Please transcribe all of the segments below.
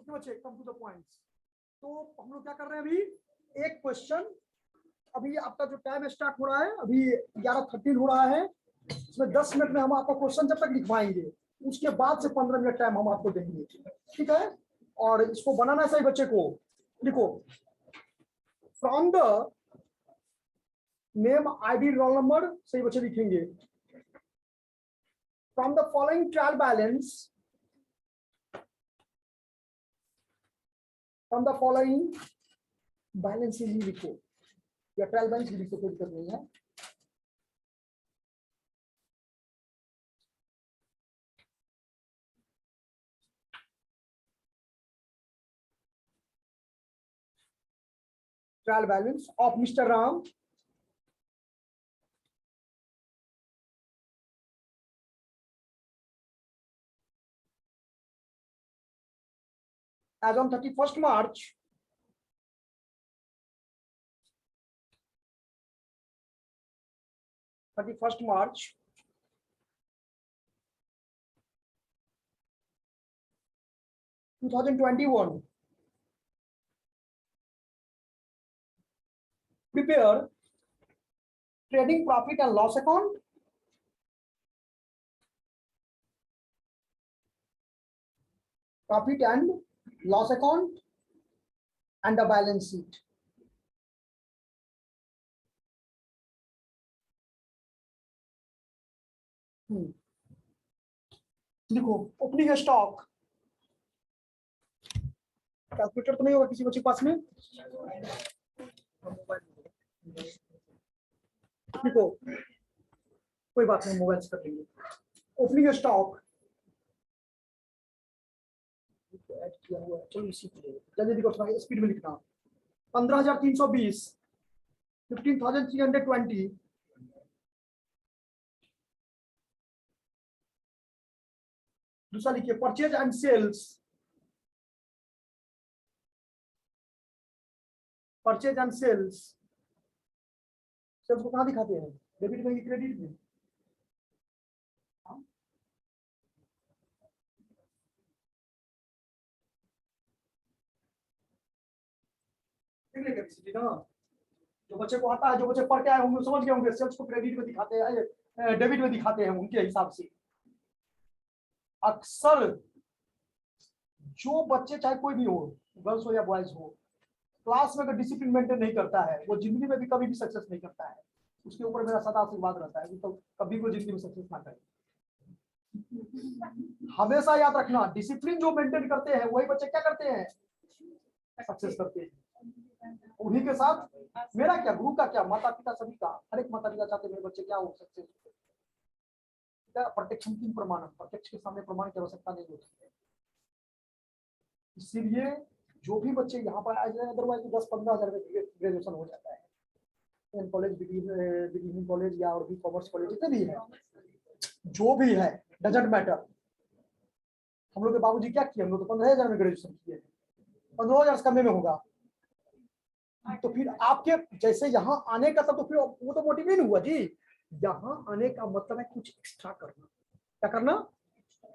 Okay बच्चे, come to the points. तो हम लोग क्या कर रहे हैं अभी, एक क्वेश्चन। अभी आपका जो टाइम स्टार्ट हो रहा है, अभी 11:13 हो रहा है। इसमें 10 मिनट में हम आपका क्वेश्चन जब तक लिखवाएंगे, उसके बाद से 15 मिनट टाइम हम आपको देंगे, ठीक है। और इसको बनाना सही बच्चे को लिखो, from the name ID roll number, सही बच्चे लिखेंगे। From the following trial balance, from the following balance ही लिखो, या ट्रायल बैलेंस ही लिखो, कोई दिक्कत नहीं है। Trial balance of mister Ram as on 31st March 2021, prepare trading profit and loss account, profit and loss account and the balance sheet. देखो, ओपनिंग स्टॉक, कैलकुलेटर तो नहीं होगा किसी बच्चे के पास में? देखो, कोई बात नहीं, मोबाइल से कर लेंगे। ओपनिंग स्टॉक ऐड किया हुआ है, चलो इसी को जल्दी देखो, थोड़ा स्पीड में लिखना। 15,320, 15,320, दूसरा लिखिए purchase and sales, purchase and sales. Sales को कहाँ दिखाते हैं, डेबिट में, क्रेडिट में? ना, जो बच्चे को आता है, जो बच्चे पढ़ के आए होंगे समझ गए होंगे, सेल्स को क्रेडिट में दिखाते हैं, डेबिट में दिखाते हैं, उनके हिसाब से। अक्सर जो बच्चे, चाहे कोई भी हो, गर्ल्स हो या बॉयज हो, क्लास में अगर डिसिप्लिन मेंटेन नहीं करता है, वो जिंदगी में भी कभी भी सक्सेस नहीं करता है। उसके ऊपर मेरा सदा आशीर्वाद रहता है कि तो कभी वो जिंदगी में सक्सेस ना करे। हमेशा याद रखना, डिसिप्लिन जो मेंटेन करते हैं वही बच्चे क्या करते हैं, सक्सेस करते हैं। उन्हीं के साथ मेरा क्या, गुरु का क्या, माता पिता सभी का, हर एक माता पिता चाहते मेरे बच्चे क्या हो, सक्सेस। प्रोटेक्शन की प्रमाण, प्रत्यक्ष के सामने प्रमाण की आवश्यकता नहीं होती है। इसीलिए जो भी बच्चे यहाँ पर आ जाए, अदरवाइज 10-15 हजार में ग्रेजुएशन हो जाता है। कॉलेज, बिगिनिंग कॉलेज या और भी कॉमर्स कॉलेज जितने भी है, जो भी है, डजंट मैटर। हम लोग के बाबूजी क्या किए, हम लोग तो 15,000 में ग्रेजुएशन किए, 15,000 कम में होगा। तो फिर आपके जैसे यहाँ आने का तो फिर वो तो मोटिव नहीं हुआ जी। यहाँ आने का मतलब है कुछ एक्स्ट्रा करना। क्या करना?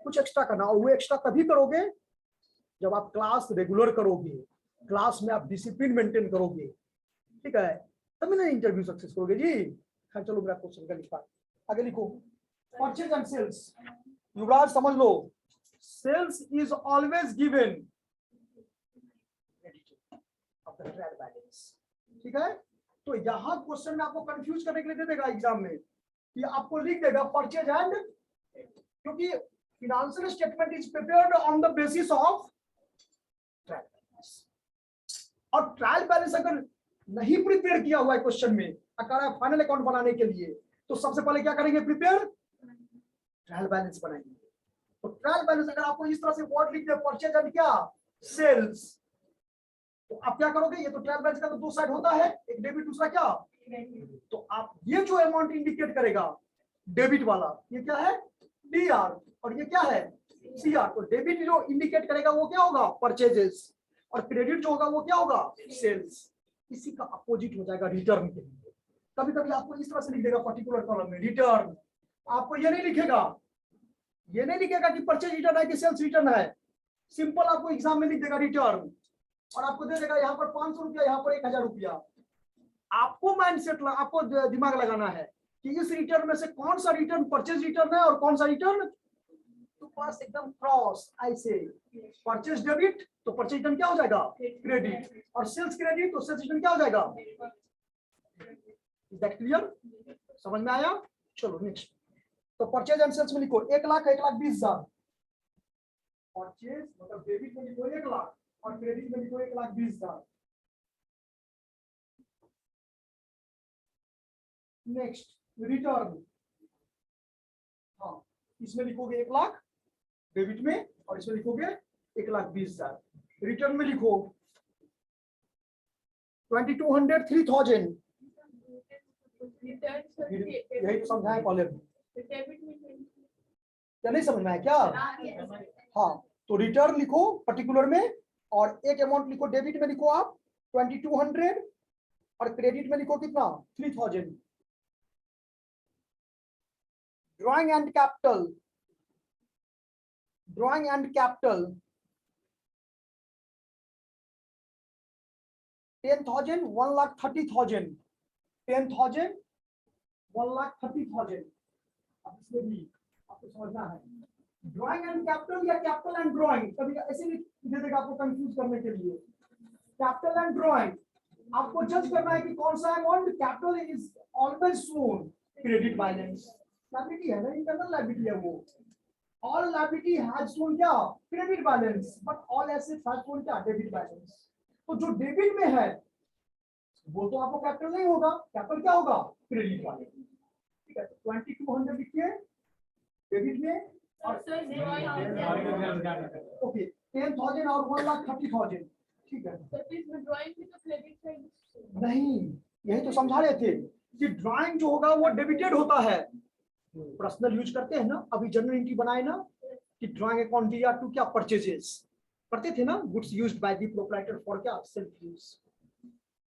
कुछ एक्स्ट्रा करना। और वो एक्स्ट्रा तभी करोगे जब आप क्लास रेगुलर करोगे, क्लास में आप डिसिप्लिन मेंटेन करोगे, ठीक है, तभी ना इंटरव्यू सक्सेस करोगे जी। हाँ चलो, मेरा क्वेश्चन का लिखा आगे लिखो। परचेज एंड सेल्स, युवराज समझ लो, sales is always given trial balance, ठीक है। तो यहाँ क्वेश्चन में आपको कंफ्यूज करने के लिए दे देगा एग्जाम में कि आपको लिख देगा परचेज एंड, क्योंकि financial statement is prepared on the basis of trial balance. और ट्रायल बैलेंस अगर नहीं प्रिपेयर किया हुआ है क्वेश्चन में, अगर फाइनल अकाउंट बनाने के लिए, तो सबसे पहले क्या करेंगे, प्रिपेयर ट्रायल बैलेंस बनाएंगे। तो ट्रायल बैलेंस अगर आपको इस तरह से वर्ड लिख दे, परचेज एंड क्या, सेल्स, तो आप क्या करोगे, ये तो ट्रायल बैलेंस का तो दो साइड होता है, एक डेबिट दूसरा क्या, तो आप ये जो अमाउंट इंडिकेट करेगा डेबिट वाला, ये क्या है, डीआर, और ये क्या है, सीआर। तो डेबिट जो इंडिकेट करेगा वो क्या होगा, परचेजेस, और क्रेडिट जो होगा वो क्या होगा, सेल्स। इसी का अपोजिट हो जाएगा रिटर्न के लिए। कभी कभी आपको इस तरह से लिख देगा पर्टिकुलर कॉलम में रिटर्न, आपको ये नहीं लिखेगा, ये नहीं लिखेगा कि परचेज रिटर्न है कि सेल्स रिटर्न है, सिंपल आपको एग्जाम में लिख देगा रिटर्न, और आपको दे देगा यहाँ पर 500 रुपया, यहाँ पर 1000 रुपया। आपको माइंडसेट, आपको दिमाग लगाना है कि इस रिटर्न में से कौन सा रिटर्न परचेज रिटर्न है और कौन सा रिटर्न, तो पास एकदम क्रॉस ऐसे, परचेज डेबिट तो परचेज रिटर्न क्या हो जाएगा क्रेडिट, और सेल्स क्रेडिट तो सेल्स रिटर्न क्या हो जाएगा। Is that clear? समझ में आया? चलो नेक्स्ट। तो परचेज एंड सेल्स में लिखो 1 लाख 1,20,000। परचेज मतलब डेबिट में लिखो 1 लाख और क्रेडिट में लिखो 1,20,000। नेक्स्ट रिटर्न, हाँ इसमें लिखोगे 1 लाख डेबिट में और इसमें लिखोगे 1,20,000। रिटर्न में लिखो 2200 3,000। यही तो समझाया पहले, क्या नहीं समझ में आया क्या? हाँ तो रिटर्न लिखो पर्टिकुलर में, और एक अमाउंट लिखो डेबिट में लिखो आप 2200 और क्रेडिट में लिखो कितना 3000। Drawing and capital, drawing and capital 10,000 1,30,000, 10,000 1,30,000। अब इसमें भी आपको समझना है ड्राइंग एंड कैपिटल या कैपिटल एंड ड्राइंग, कभी ऐसे भी दे देगा आपको कंफ्यूज करने के लिए। कैपिटल एंड ड्राइंग आपको जज करना है कि कौन सा amount. Capital is always shown credit balance, liability है ना, इंटरनल लायबिलिटी है वो। ऑल लायबिलिटी हैज शोन क्या credit balance, but all assets has shown क्या डेबिट बैलेंस। तो जो डेबिट में है वो तो आपको कैपिटल नहीं होगा, कैपिटल क्या होगा क्रेडिट बैलेंस। ठीक है 2200 लिखिए डेबिट में, ओके 10,000 और 1,30,000। ठीक है नहीं, यही तो समझा रहे थे कि ड्राइंग जो होगा वो डेबिटेड होता है। पर्सनल यूज करते हैं ना, अभी जनरल एंट्री बनाए ना कि ड्राइंग अकाउंट या टू क्या परचेजेस करते थे ना, goods used by the proprietor for क्या सेल्फ यूज।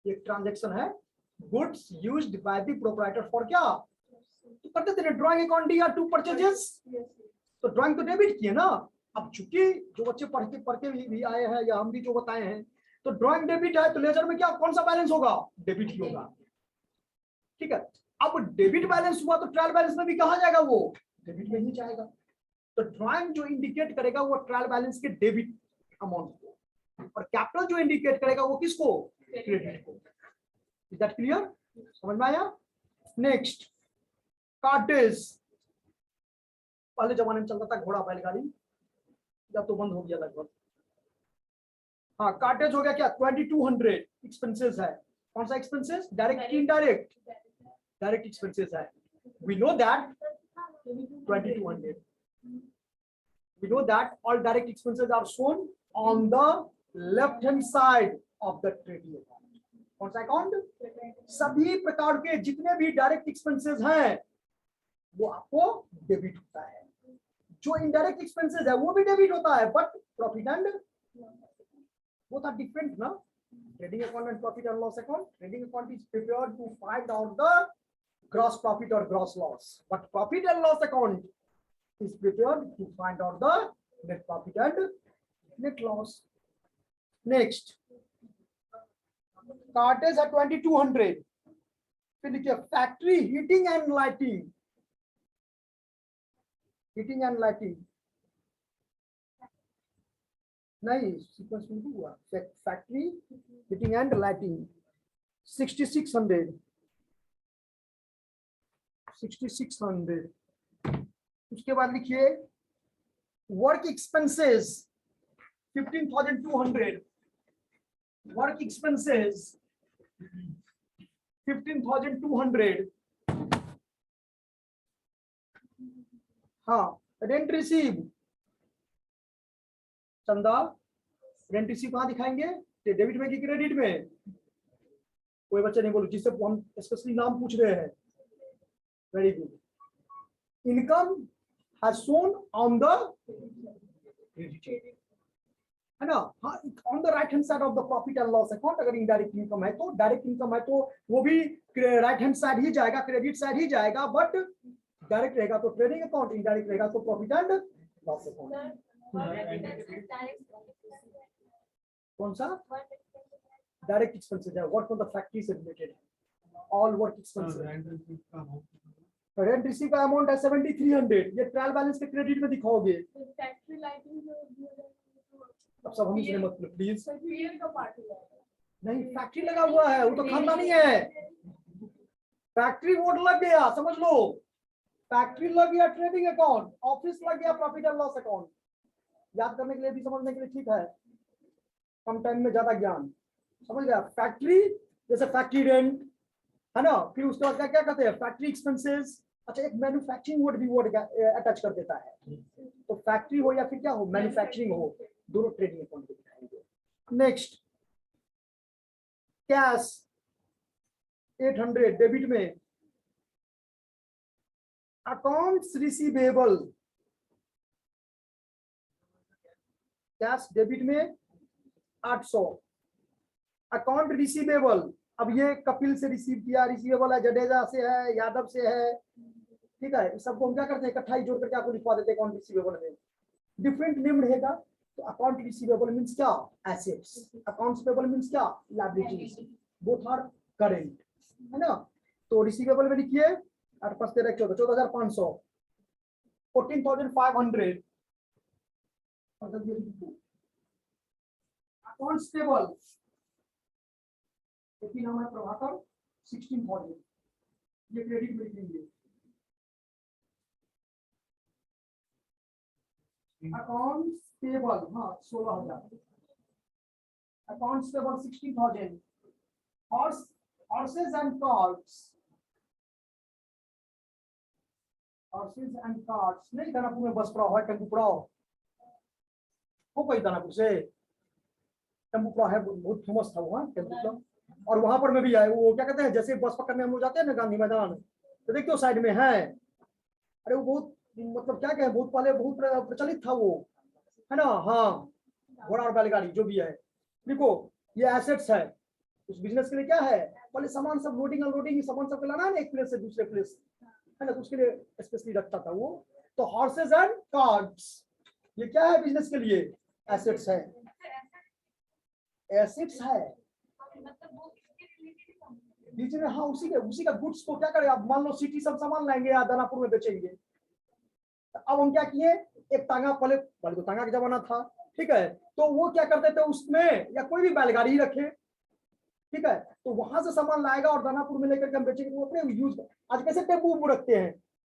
एक ट्रांजैक्शन है goods used by the proprietor for क्या, तो करते थे ना ड्राइंग अकाउंट या टू परचेजेस। तो ड्राइंग तो डेबिट की है ना। अब चूंकि जो बच्चे पढ़ के भी आए हैं या हम भी जो बताए हैं, तो ड्राइंग डेबिट है तो लेजर में क्या कौन सा बैलेंस होगा डेबिट ही होगा। ठीक है अब डेबिट बैलेंस हुआ तो ट्रायल बैलेंस में भी कहा जाएगा वो डेबिट में ही जाएगा। तो ड्राइंग जो इंडिकेट करेगा वो ट्रायल बैलेंस के डेबिट अमाउंट को, और कैपिटल जो इंडिकेट करेगा वो किसको क्रेडिट को। Is that clear? समझ में आया? नेक्स्ट कार्टेज, पहले जमाने में चलता था घोड़ा बैलगाड़ी, या तो बंद हो गया लगभग। हाँ कार्टेज हो गया क्या 2200 एक्सपेंसेस है। कौन सा expenses? Direct indirect? Direct expenses है। We know that 2200, we know that all direct expenses are shown on the left hand side of the trading account. कौन सा अकाउंट? सभी प्रकार के जितने भी डायरेक्ट एक्सपेंसेस हैं वो आपको डेबिट होता है। जो इनडायरेक्ट एक्सपेंसेस है वो भी डेबिट होता है, but profit and both are different ना। Trading account and profit and loss account, trading account is prepared to find out the gross profit और gross loss, but profit and loss account is prepared to find out the net profit and net loss. Next, cartage at 2200. फिर लिखिए factory heating and lighting, heating and lighting नहीं sequence में हुआ। Factory heating and lighting 6600, 6600। उसके बाद लिखिए work expenses 15,200, work expenses 15,200। हाँ rent receive, चंदा रेंट रिसीव कहाँ दिखाएंगे? डेबिट में कि क्रेडिट में? कोई बच्चा नहीं बोलो, जिससे हम स्पेशली नाम पूछ रहे हैं। Very good. Income has shown on the है ना, हाँ on the right hand side of the profit and loss account। अगर इनडायरेक्ट इनकम है तो, डायरेक्ट इनकम है तो वो भी राइट हैंड साइड ही जाएगा, क्रेडिट साइड ही जाएगा, बट डायरेक्ट रहेगा तो ट्रेडिंग अकाउंट, इनडायरेक्ट रहेगा तो प्रॉफिट एंड लॉस अकाउंट। कौन सा डायरेक्ट एक्सपेंसेस है, व्हाट फॉर द फैक्ट्री से रिलेटेड है, all work expenses. Rent receive का अमाउंट है 7300, ये ट्रायल बैलेंस के क्रेडिट में दिखाओगे। अब सब हम इसमें मत प्लीज, नहीं फैक्ट्री लगा हुआ है, वो तो खानदानी है। फैक्ट्री वोट लग गया, समझ लो, फैक्ट्री लग गया ट्रेडिंग अकाउंट, ऑफिस लग गया प्रॉफिट एंड लॉस अकाउंट। याद करने के लिए भी, समझने के लिए ठीक है, कम टाइम में ज्यादा ज्ञान, समझ गया। फैक्ट्री जैसे फैक्ट्री रेंट है ना, फिर उसके बाद क्या कहते हैं फैक्ट्री एक्सपेंसेस। अच्छा, एक मैन्युफैक्चरिंग वर्ड भी वर्ड अटैच कर देता है, तो फैक्ट्री हो या फिर क्या हो मैन्युफैक्चरिंग हो, दोनों ट्रेडिंग अकाउंट में दिखाएंगे। नेक्स्ट, कैश 800 डेबिट में, अकाउंट्स रिसीवेबल, कैश डेबिट में 800, अकाउंट रिसीवेबल, अब ये कपिल से रिसीव किया, रिसीवेबल है जडेजा से है, यादव से है, ठीक है, इस सबको हम क्या करते हैं इकट्ठा ही जोड़ करके आपको लिखवा देते हैं अकाउंट रिसीवेबल में। डिफरेंट नेम रहेगा, तो अकाउंट रिसीवेबल मींस क्या एसेट्स, अकाउंट्स पेबल मींस क्या लायबिलिटीज, बोथ आर करेंट, है ना। तो रिसीवेबल में लिखिए 8 5 13 14 14500, 14500। अकाउंट्स पेबल नाम है प्रभाकर 16000, ये क्रेडिट में लिखेंगे। अकाउंट्स पेबल हाँ 16000, accounts payable 16000, horses and carts, horses and carts नहीं, दानापुर में बस पड़ा हुआ है, टेम्पू पड़ा हो कोई दानापुर से टेम्पू पड़ा है, बहुत फेमस था वहाँ टेम्पू का। और वहां पर में भी है वो, क्या कहते हैं जैसे बस पकड़ने हम लोग जाते हैं ना गांधी मैदान, तो देखते हो साइड में है, अरे वो बहुत मतलब क्या कहें, बहुत पहले बहुत प्रचलित था वो, है ना। हाँ, घोड़ा और बैलगाड़ी जो भी है। देखो ये एसेट्स है, उस बिजनेस के लिए क्या है, पहले सामान सब लोडिंग अनलोडिंग सामान सब लाना है ना एक प्लेस से दूसरे प्लेस, है ना, तो उसके लिए स्पेशली रखता था वो। तो हॉर्सेस एंड कार्ट्स ये क्या है बिजनेस के लिए, एसेट्स है, एसेट्स है बीच में। हाँ, उसी का गुड्स को क्या करें, आप मान लो सिटी सब सामान लाएंगे या दानापुर में बेचेंगे, अब हम क्या किए, एक तांगा, पहले तो तांगा का जमाना था, ठीक है, तो वो क्या करते थे उसमें, या कोई भी बैलगाड़ी ही रखे, ठीक है, तो वहां से सामान लाएगा और दानापुर में लेकर के हम बेचेंगे, वो अपने यूज। आज कैसे टेम्पू रखते हैं,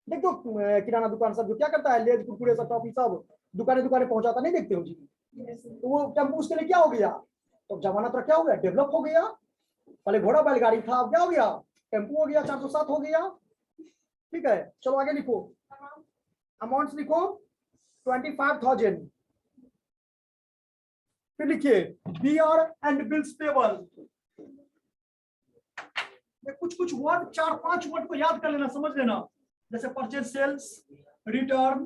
देखो किराना दुकान सब जो क्या करता है, लेज कुरकुरे सब टॉफी सब दुकाने पहुंचाता, नहीं देखते हो जी, तो वो टेम्पू उसके लिए क्या हो गया, तो जमाना तो क्या हो गया, डेवलप हो गया। पहले घोड़ा बैलगाड़ी था, अब क्या हो गया, टेम्पू हो गया, 407 हो गया, ठीक है। चलो आगे लिखो, अमाउंट्स लिखो 25,000, फिर लिखिए बीआर एंड बिल्स पेबल। कुछ वर्ड 4-5 वर्ड को याद कर लेना, समझ लेना, जैसे purchase sales, return,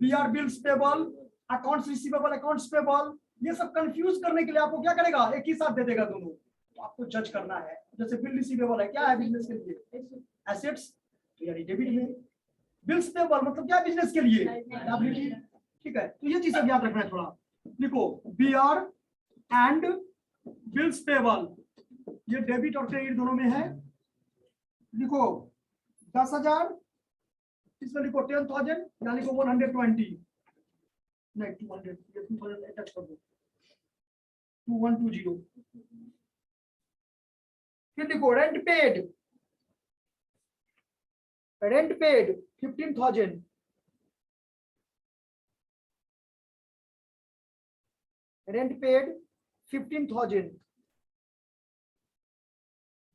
BR bills payable, accounts receivable, accounts payable, ये सब कंफ्यूज करने के लिए आपको क्या करेगा, एक ही साथ दे देगा दोनों, तो आपको जज करना है। जैसे बिल रिसीवेबल है, क्या है बिजनेस के लिए, एसेट्स, तो यानी डेबिट में, बिल्स पेबल मतलब क्या बिजनेस के लिए, लायबिलिटी, ठीक है। तो ये चीज सब याद रखना है थोड़ा। लिखो बीआर एंड बिल्स पेबल, ये डेबिट और क्रेडिट दोनों में है। लिखो 10,000, इसमें लिखो 10,000, यहाँ लिखो 120, नहीं 200, ये 200 अटैच कर दो, 2120। फिर लिखो rent paid 15,000, rent paid 15,000,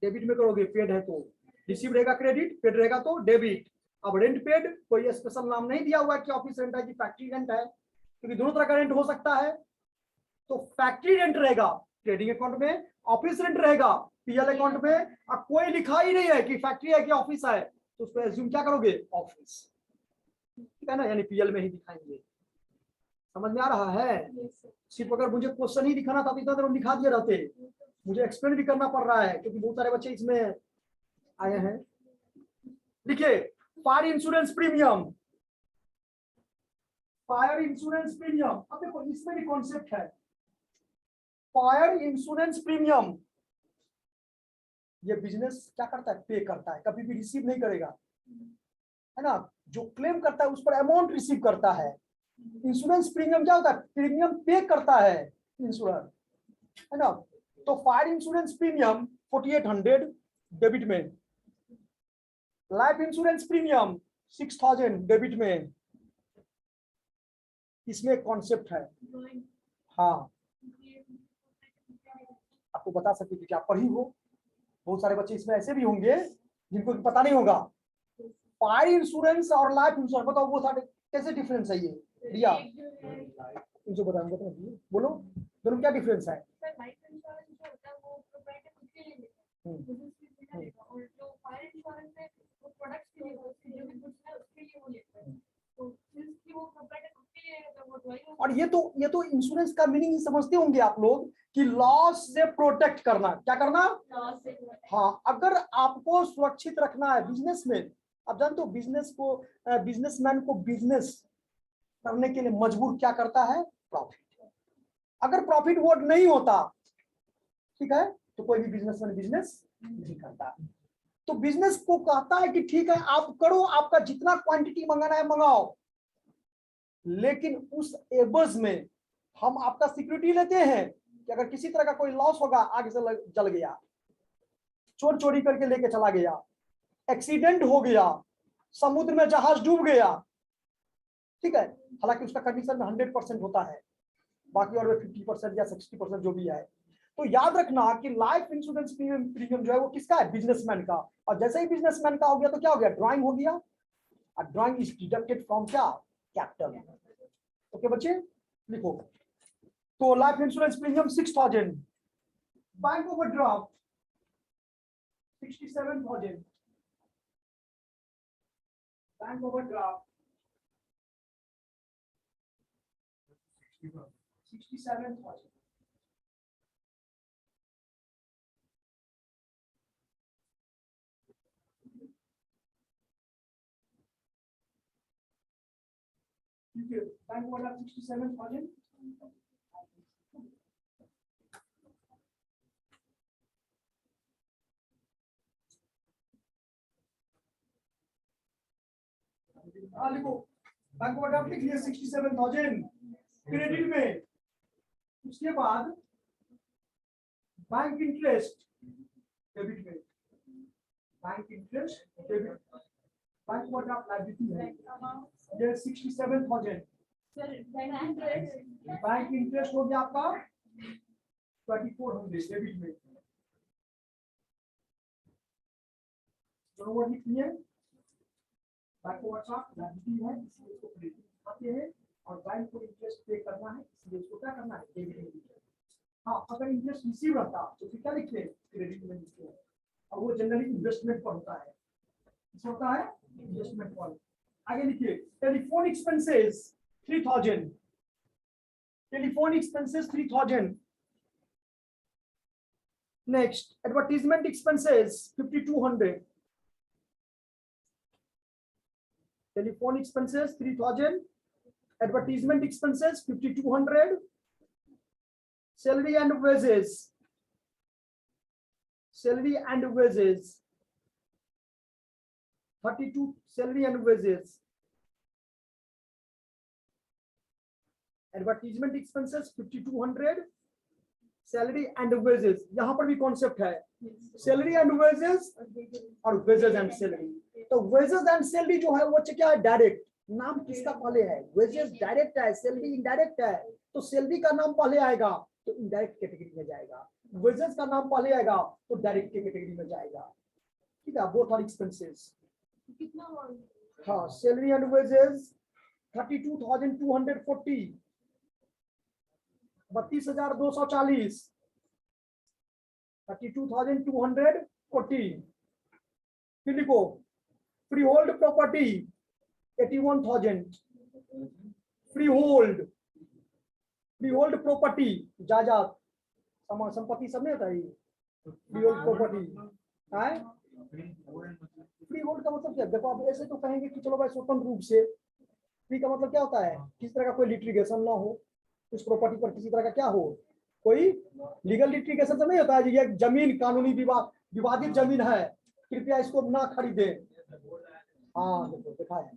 debit में करोगे, पेड है तो रिसीव रहेगा क्रेडिट, पेड रहेगा तो डेबिट। अब रेंट पेड कोई स्पेशल नाम नहीं दिया हुआ है कि ऑफिस रेंट है कि फैक्ट्री रेंट है, क्योंकि दोनों तरह का रेंट हो सकता है। तो फैक्ट्री रेंट रहेगा ट्रेडिंग अकाउंट में, ऑफिस रेंट रहेगा पीएल अकाउंट में। अब कोई लिखा ही नहीं है कि फैक्ट्री है कि ऑफिस है, तो उस पर एज्यूम क्या करोगे, ऑफिस, ठीक है ना, यानी पीएल में ही दिखाएंगे। समझ में आ रहा है? सिर्फ अगर मुझे क्वेश्चन ही दिखाना था तो इतना देर हम दिखा दिए रहते, मुझे एक्सप्लेन भी करना पड़ रहा है क्योंकि बहुत सारे बच्चे इसमें आए हैं। देखिए fire insurance premium, fire insurance premium, अब देखो इसमें भी कॉन्सेप्ट है। फायर इंश्योरेंस प्रीमियम ये बिजनेस क्या करता है, पे करता है, कभी भी रिसीव नहीं करेगा, है ना। जो क्लेम करता है उस पर अमाउंट रिसीव करता है। इंश्योरेंस प्रीमियम क्या होता है, प्रीमियम पे करता है इंश्योरेंस, है ना। तो फायर इंश्योरेंस प्रीमियम 4800 डेबिट में, लाइफ इंश्योरेंस प्रीमियम 6000 डेबिट में। इसमें एक कॉन्सेप्ट है, हाँ आपको बता सकते कि क्या पढ़ी हो, बहुत सारे बच्चे इसमें ऐसे भी होंगे जिनको पता नहीं होगा। फायर इंश्योरेंस और लाइफ इंश्योरेंस बताओ वो सारे कैसे डिफरेंस है, ये रिया तुमसे बताऊंगा, तो बोलो दोनों क्या डिफरेंस है। और ये तो इंश्योरेंस का मीनिंग समझते होंगे आप लोग कि लॉस से प्रोटेक्ट करना, क्या करना, हाँ अगर आपको सुरक्षित रखना है बिजनेस में। आप जानते हो बिजनेस को, बिजनेसमैन को बिजनेस करने के लिए मजबूर क्या करता है, प्रॉफिट। अगर प्रॉफिट वर्ड नहीं होता, ठीक है, तो कोई भी बिजनेसमैन बिजनेस नहीं करता। तो बिजनेस को कहता है कि ठीक है आप करो, आपका जितना क्वांटिटी मंगाना है मंगाओ, लेकिन उस एवज में हम आपका सिक्योरिटी लेते हैं कि अगर किसी तरह का कोई लॉस होगा, आग से जल गया, चोर चोरी करके लेके चला गया, एक्सीडेंट हो गया, समुद्र में जहाज डूब गया, ठीक है, हालांकि उसका कंडीशन में 100% होता है, बाकी और 50% या 60% जो भी है। तो याद रखना कि लाइफ इंश्योरेंस प्रीमियम जो है वो किसका है, बिजनेसमैन का। और जैसे ही बिजनेसमैन का हो गया तो क्या हो गया, ड्राइंग हो गया, और ड्राइंग इज डिडक्टेड फ्रॉम क्या, कैपिटल। ओके बच्चे लिखो। तो life insurance premium 6000, bank overdraft 67,000, bank overdraft 67,000। ठीक है, बैंक ओवरड्राफ्ट 67,000। लिखो बैंक ओवरड्राफ्ट लिख लिया 67,000 क्रेडिट में। उसके बाद बैंक इंटरेस्ट डेबिट में, bank interest debit, bank overdraft liability है ये 67,000। बैंक इंटरेस्ट हो गया आपका 2400 डेबिट में। दोनों वर्ड लिख लिए, बैंक ओवरड्राफ्ट लायबिलिटी है इसलिए इसको क्रेडिट आते हैं, और बैंक को इंटरेस्ट पे करना है इसलिए इसको क्या करना है, डेबिट में लिखना है। हाँ अगर इंटरेस्ट रिसीव रहता तो फिर क्या लिखते हैं, क्रेडिट में लिखते हैं, और वो जनरली इन्वेस्टमेंट पर होता है, होता है इन्वेस्टमेंट पर। आगे लिखिए telephone expenses 3000, telephone expenses 3000। Next advertisement expenses 5200, telephone expenses 3000, advertisement expenses 5200, salary and wages, salary and wages 32, salary and wages, advertisement expenses 5200, salary and wages। यहां पर भी कॉन्सेप्ट है सैलरी एंड वेजेस और वेजेस एंड सैलरी। तो wages and salary जो है वो क्या है, डायरेक्ट, नाम किसका पहले है, वेजेस डायरेक्ट है, सैलरी इनडायरेक्ट है। तो सैलरी का नाम पहले आएगा तो इनडायरेक्ट कैटेगरी में जाएगा, वेजेस का नाम पहले आएगा तो डायरेक्ट की कैटेगरी में जाएगा, ठीक है। Both are expenses. हाँ सैलरी एंड वेजेस 32,240, 32,240, 32,240। फिर लिखो freehold property 81,000, freehold, freehold property जायदाद संपत्ति सब नहीं होता है, फ्री होल्ड प्रॉपर्टी है। फ्री होल्ड का मतलब क्या, देखो आप ऐसे तो कहेंगे कि चलो भाई स्वतंत्र रूप से, फ्री का मतलब क्या होता है, किसी तरह का कोई लिटिगेशन ना हो, उस प्रॉपर्टी पर किसी तरह का क्या हो, कोई लीगल लिटिगेशन तो नहीं होता है, ये जमीन कानूनी विवादित जमीन है, कृपया इसको ना खरीदे। हाँ देखो देखा है,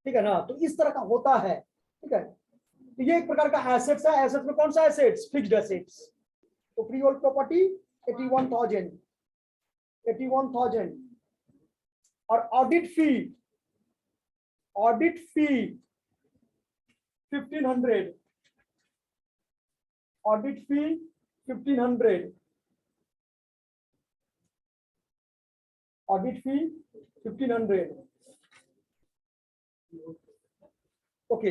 ठीक है ना, तो इस तरह का होता है, ठीक है। तो ये एक प्रकार का एसेट्स है। एसेट्स में कौन सा एसेट्स, फिक्स्ड एसेट्स। तो फ्री होल्ड प्रॉपर्टी 81,000 और ऑडिट फी 1500, ऑडिट फी 1500, ऑडिट फी 1500। ओके,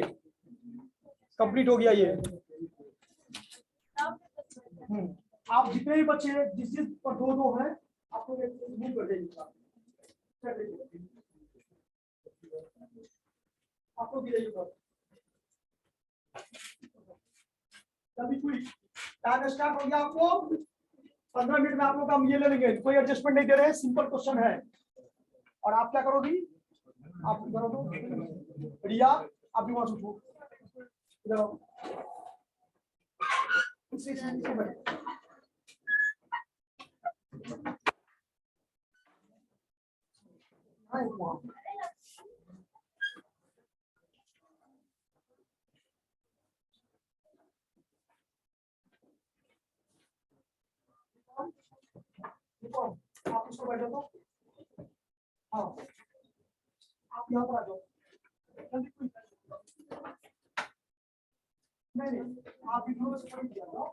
कंप्लीट हो गया ये। आप जितने भी बच्चे जिस पर दो हैं आपको मूव कर देंगे, आपको भी टाइम स्टार्ट हो गया। आपको 15 मिनट में आप लोग हम ये ले लेंगे, कोई एडजस्टमेंट नहीं दे रहे हैं, सिंपल क्वेश्चन है। और आप क्या करोगी, आप करोगे रिया, आप भी वहां से उठो, इधर आओ। आप उसको बैठो तो, हाँ आप यहाँ पर आ जाओ। नहीं आप इधर से खड़ी किया जाओ,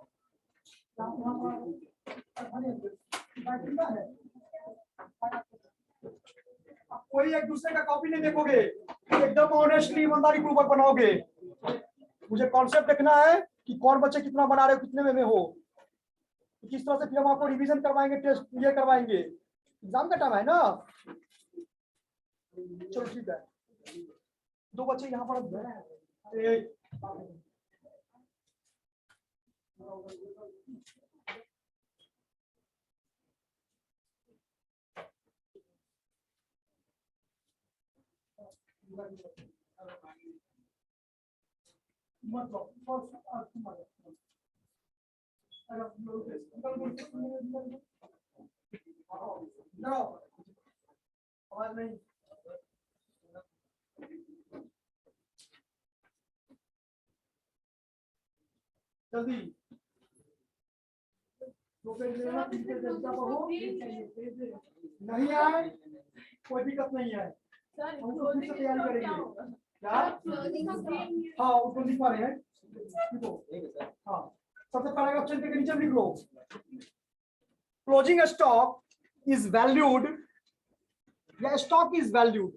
कोई एक दूसरे का कॉपी नहीं देखोगे, एकदम ऑनेस्टली ईमानदारी पूर्वक बनाओगे। मुझे कॉन्सेप्ट देखना है कि कौन बच्चे कितना बना रहे हो, कितने में हो, किस तरह से फिर हम आपको रिवीजन करवाएंगे, टेस्ट ये करवाएंगे, एग्जाम का टाइम है ना। चलो ठीक है, दो बच्चे यहाँ पर आवाज नहीं, जल्दी नहीं आए कोई दिक्कत नहीं है, हम लोग फिर से तैयारी करेंगे। क्या हाँ उसको लिख पा रहे हैं, लिखो। हाँ सबसे पहले ऑप्शन के नीचे लिख लो, क्लोजिंग स्टॉक इज वैल्यूड, या स्टॉक इज वैल्यूड।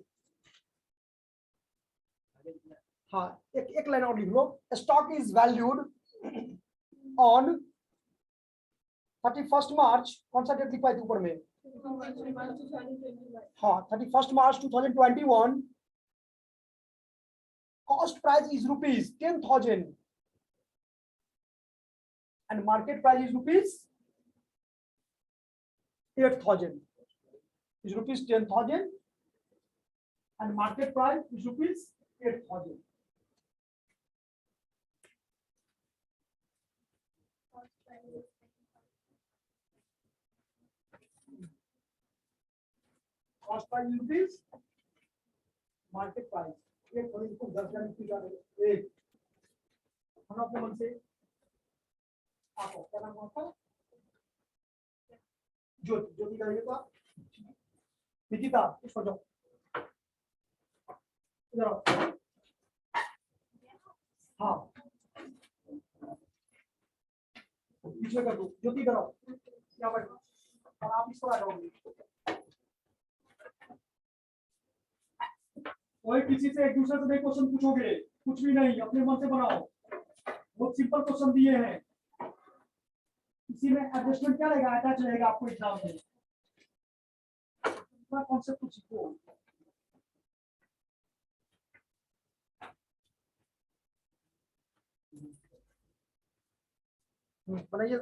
हाँ एक लाइन और लिख लो, स्टॉक इज वैल्यूड ऑन 31 मार्च, कौन सा डेट लिखा है ऊपर में, हाँ 31 मार्च 2021, cost price is rupees 10,000 and market price is rupees 8,000, is rupees 10,000 and market price is rupees 8,000. Cost price is rupees, market price ये थोड़ी इसको 10,000 की जा रही है। हम अपने मन से आपको क्या नाम होता है, ज्योति करेंगे तो आप निकिता इसको जाओ इधर आओ, हाँ पीछे कर दो, ज्योति इधर आओ, यहाँ पर और आप इसको आ जाओगे। कोई किसी से एक दूसरे से नहीं क्वेश्चन पूछोगे, कुछ भी नहीं, अपने मन से बनाओ, बहुत सिंपल क्वेश्चन दिए हैं, इसी में एडजस्टमेंट क्या रहेगा, अटैच रहेगा आपको एग्जाम में, पूरा कॉन्सेप्ट कुछ सीखो। बनाइए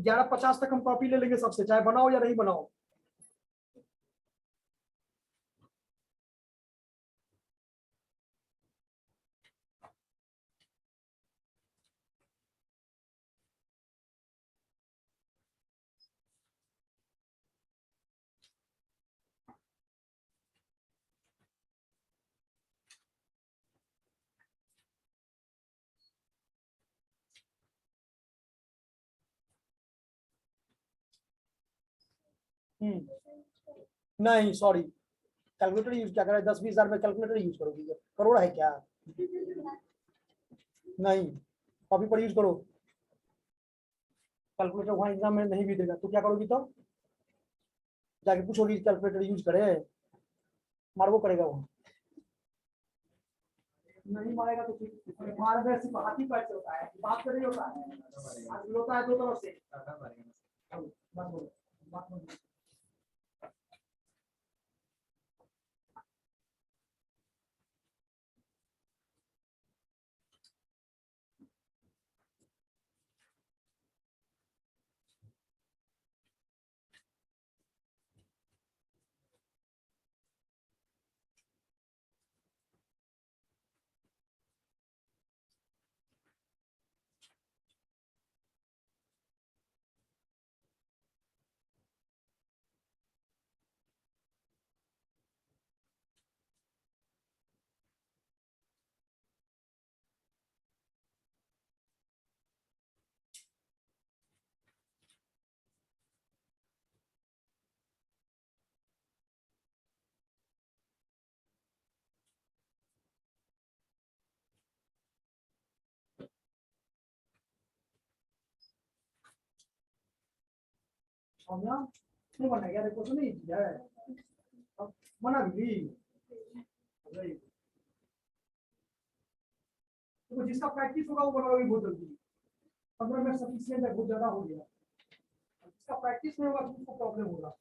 11:50 तक हम कॉपी ले लेंगे सबसे, चाहे बनाओ या नहीं बनाओ। नहीं सॉरी, कैलकुलेटर यूज क्या करें, 10-20 हजार में कैलकुलेटर यूज करोगी, करोड़ है क्या? नहीं, कॉपी पर यूज करो, कैलकुलेटर वहां एग्जाम में नहीं भी देगा तो क्या करोगी? तो जाके पूछोगी कैलकुलेटर यूज करे, मारवो करेगा वो, नहीं मारेगा तो फिर मार में सिर्फ हाथी पैर से होता है, बात से नहीं होता है, हाथ होता है दो तरफ से। बात बोलो, बात बोलो। समझा? नहीं बना यार, देखो तो नहीं किया है, अब बना भी। तो जिसका प्रैक्टिस होगा वो बनाओगे बहुत जल्दी, 15 मिनट सफिशिएंट है, बहुत ज्यादा हो गया। जिसका प्रैक्टिस नहीं होगा तो उसको प्रॉब्लम होगा।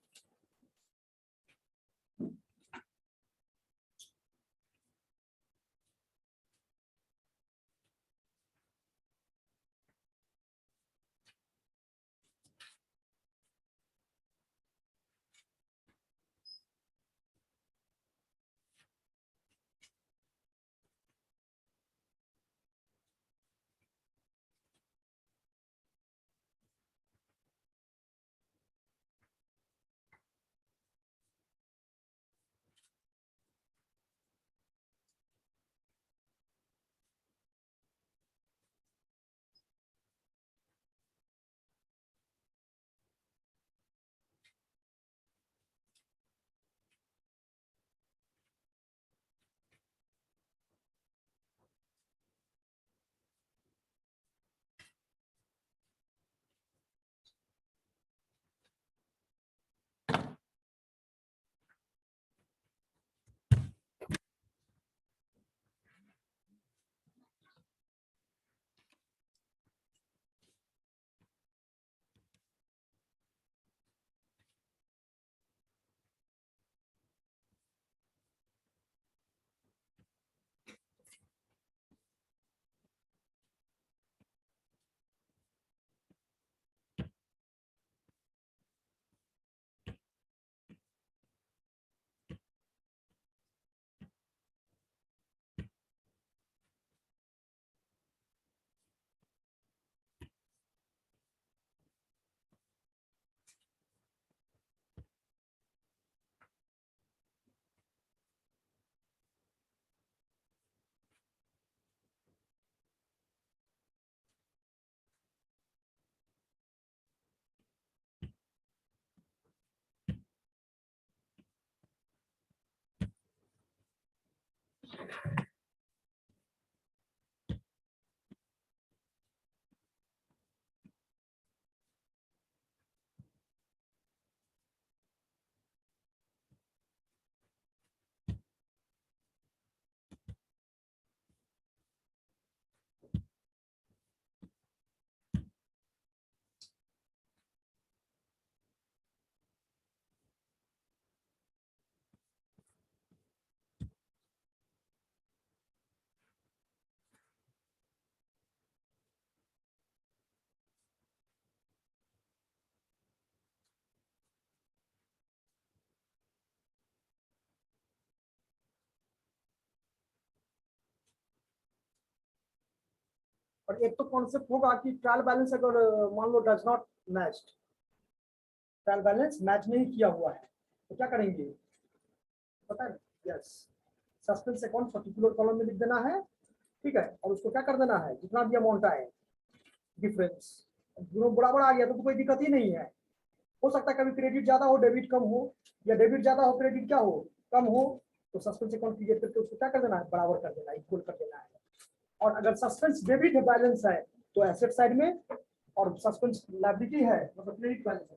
और एक तो कॉन्सेप्ट होगा कि ट्रायल बैलेंस अगर मान लो does not matched, trial balance match नहीं किया हुआ है तो क्या करेंगे पता है? Yes, suspense account particular column में लिख देना है, ठीक है, और उसको क्या कर देना है, जितना भी अमाउंट आए डिफरेंस, दोनों बराबर आ गया तो कोई दिक्कत ही नहीं है। हो सकता है कभी क्रेडिट ज्यादा हो डेबिट कम हो, या डेबिट ज्यादा हो क्रेडिट क्या हो कम हो, तो सस्पेंस अकाउंट क्रिएट करके उसको क्या कर देना है, बराबर कर देना है, इक्वल कर देना है। और अगर सस्पेंस डेबिट बैलेंस है तो एसेट साइड में, और सस्पेंस लायबिलिटी है मतलब क्रेडिट बैलेंस है।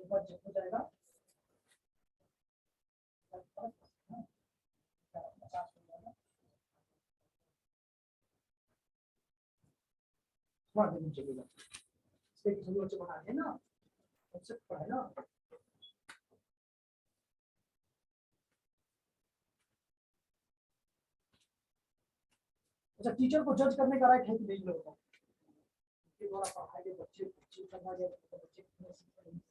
हो जाएगा चलेगा, बना है ना, है ना। अच्छा, टीचर को जज करने का राइट है कि नहीं लोगों के द्वारा पढ़ाए गए बच्चे बच्चे करना जाए बच्चे कितने सीख रहे हैं,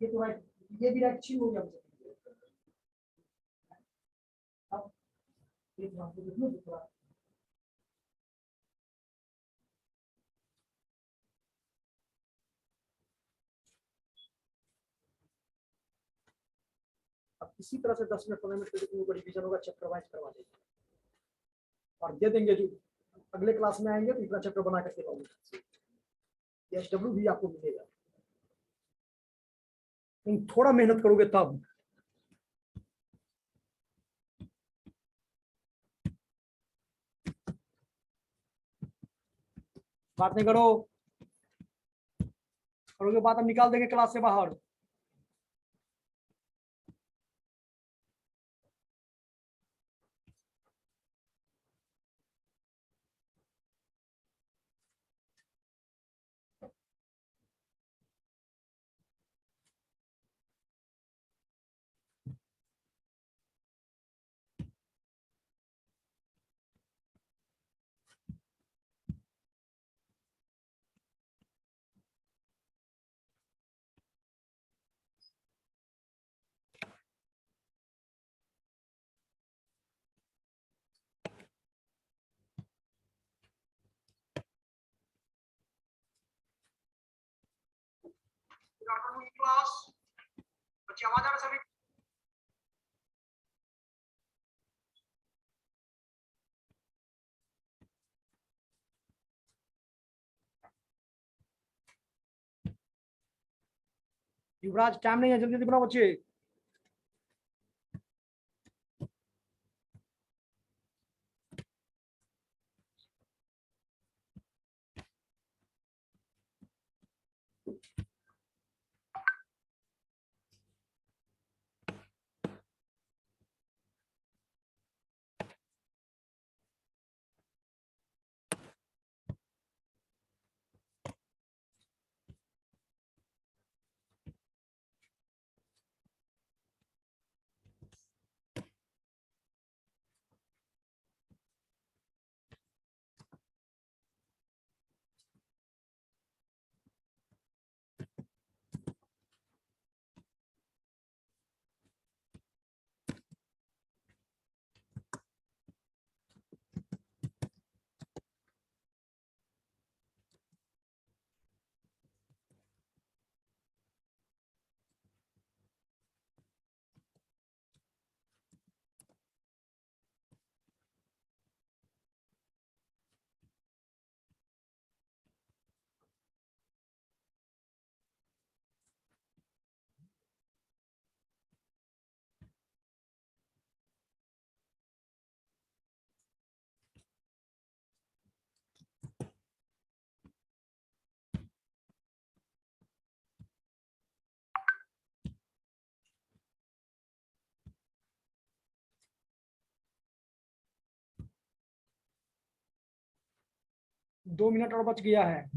ये तो राइट, ये भी राइट छीन हो गया हमसे। अब एक बात को देखो थोड़ा, अब इसी तरह से 10 मिनट 15 मिनट के रिवीजन होगा, चैप्टर वाइज करवा देंगे और दे देंगे, जो अगले क्लास में आएंगे तो इतना चैप्टर बना करके लाऊंगा, एसडब्ल्यू भी आपको मिलेगा, तुम थोड़ा मेहनत करोगे तब। बात नहीं करो, करोगे बात हम निकाल देंगे क्लास से बाहर। क्लास बच्चे आवाज आ रहा सभी, युवराज टाइम नहीं है, जल्दी जल्दी बनाओ बच्चे। 2 मिनट और बच गया है।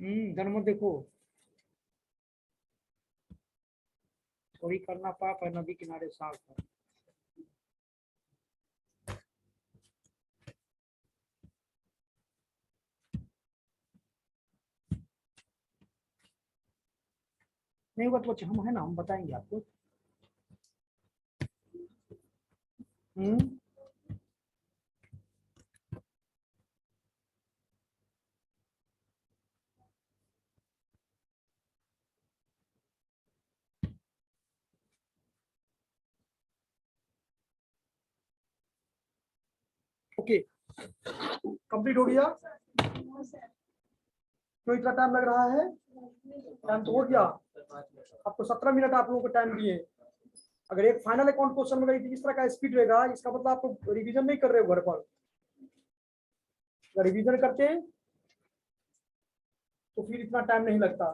इधर मत देखो, चोरी करना पाप है, नदी किनारे साफ है। नहीं हुआ तो हम है ना, हम बताएंगे आपको। ओके, कंप्लीट हो गया। क्यों इतना टाइम लग रहा है? टाइम तो हो गया, आपको 17 मिनट आप लोगों को टाइम दिए। अगर एक फाइनल अकाउंट क्वेश्चन में इस तरह का स्पीड रहेगा, इसका मतलब आप रिवीजन नहीं कर रहे हो घर पर। अगर रिवीजन करते तो फिर इतना टाइम नहीं लगता।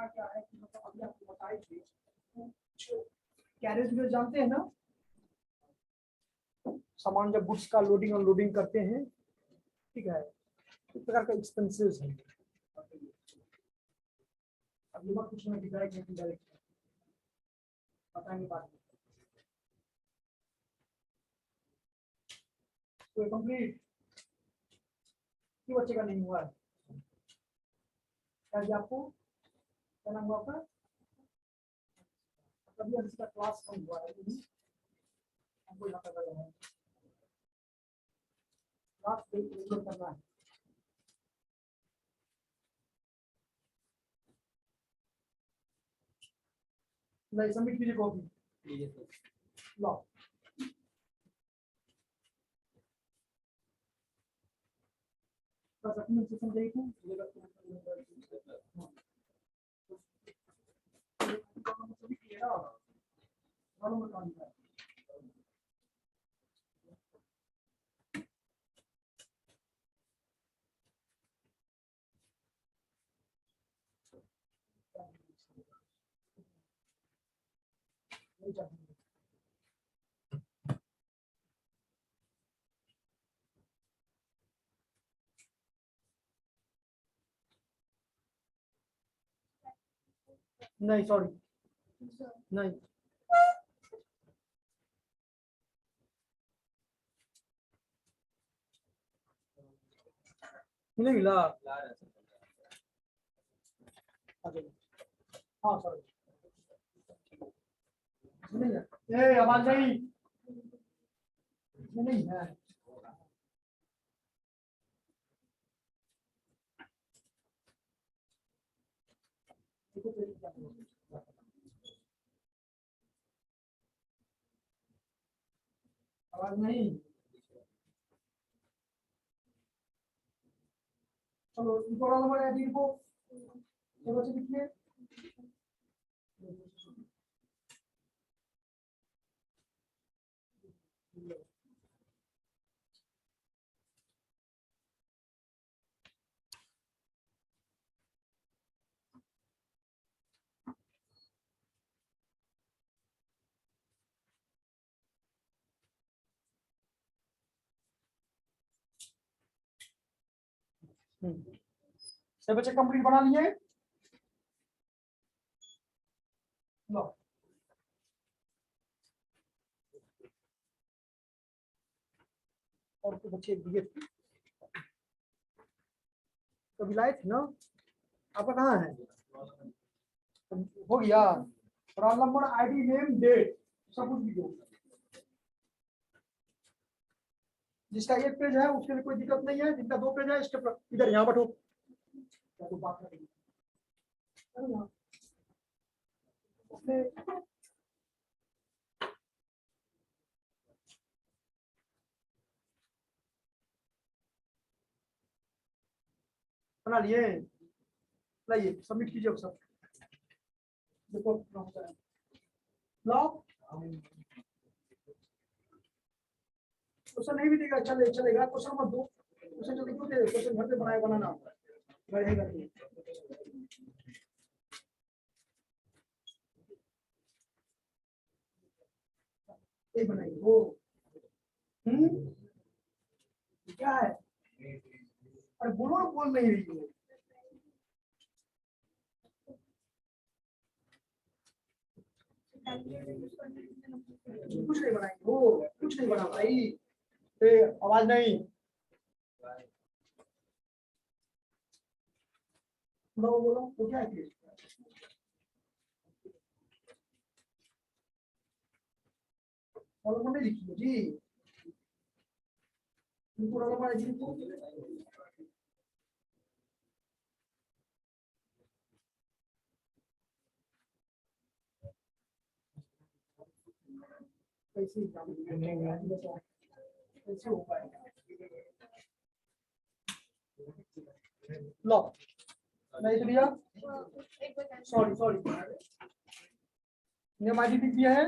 क्या है कि मतलब अभी आपको बताए थे, कैरेज में जानते हैं ना, सामान जब गुड्स का लोडिंग अनलोडिंग करते हैं, ठीक है, इस प्रकार का एक्सपेंसेस है। अब ये बात कुछ ना डायरेक्ट बताएंगे बाद में। तो कंप्लीट क्यों बच्चे का नहीं हुआ है? क्या आपको क्या नाम हुआ आपका? कभी इसका क्लास कम हुआ है, हमको यहाँ पर है क्लास करना है। नहीं सबमिट कीजिए कॉपी लो। बस अपनी सेशन देखो, सभी क्लियर होगा, मालूम बताऊंगा। नहीं सॉरी, नहीं नहीं मिला। हाँ सर, नहीं है, ए आवाज नहीं, नहीं है। आवाज नहीं। चलो थोड़ा नंबर है को चलो से लिखिए। सब बच्चे कंप्लीट बना लिए। लो और तो बच्चे दिए कभी लाए थे ना, आपका कहाँ है? हो गया। Roll number, ID, name, date सब कुछ दीजिए। जिसका एक पेज है उसके लिए कोई दिक्कत नहीं है, जिनका दो पेज है इसके इधर यहाँ बैठो, तो बात करेंगे। बना लिए, लाइए सबमिट कीजिए अब सब। देखो लाओ, क्वेश्चन नहीं भी देगा चलेगा। क्वेश्चन नंबर 2, क्वेश्चन जल्दी क्यों दे, क्वेश्चन घर पे बनाए बनाना रहेगा नहीं। एक बनाइए वो। क्या है? अरे बोलो ना, बोल नहीं रही हो। कुछ नहीं बनाएंगे वो, कुछ नहीं बना भाई, आवाज नहीं। बोलो बोलो वो क्या है? और नहीं लिखिए जी, पूरा हमारा जी को कैसे कैसे हो पाएगा? लो नहीं तो भैया, सॉरी सॉरी, ये हमारी लिख दिया है।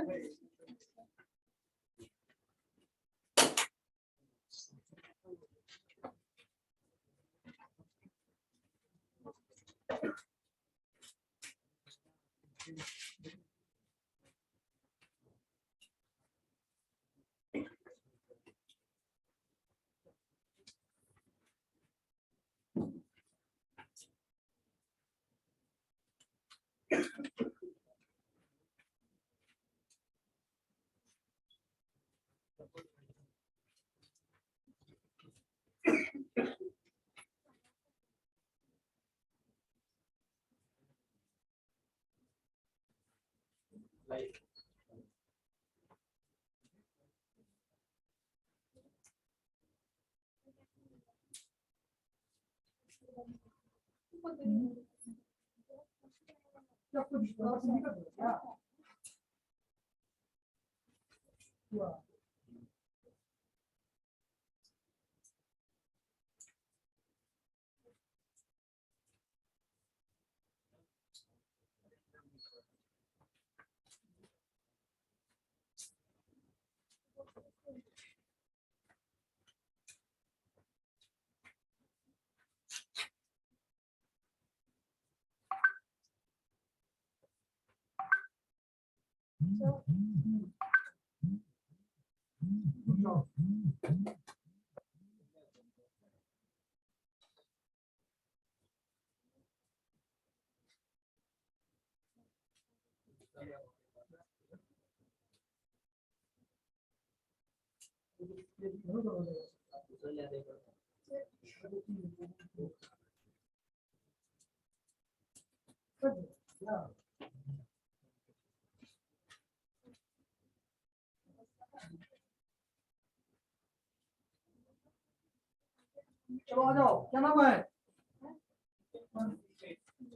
चलो आ जाओ, क्या नाम है?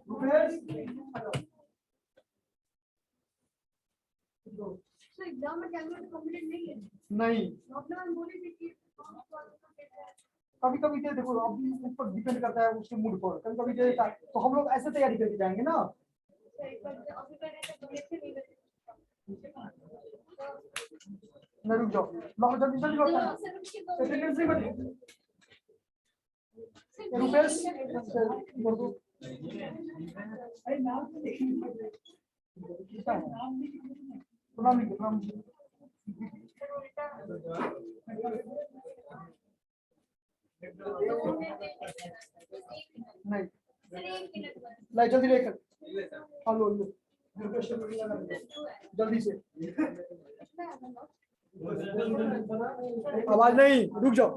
रुपेश, आ जाओ। तो एग्जाम में कैलकुलेट कंप्लीट नहीं है। नहीं, अपना बोले थे कि कभी कभी ये देखो अभी ऊपर डिपेंड करता है उसके मूड पर, कभी कभी देता तो हम लोग ऐसे तैयारी करके जाएंगे ना। अभी मैंने तो लेक्चर नहीं कर नहीं रुक जाओ, लो जल्दी जल्दी लो, अटेंडेंस नहीं बनी। रुपेश इधर दो। अरे नाम तो देखिए, किसका है? प्रणाम लिखो, प्रणाम। नहीं नहीं जल्दी लेकर, हाँ लो लो जल्दी से। आवाज नहीं, रुक जाओ।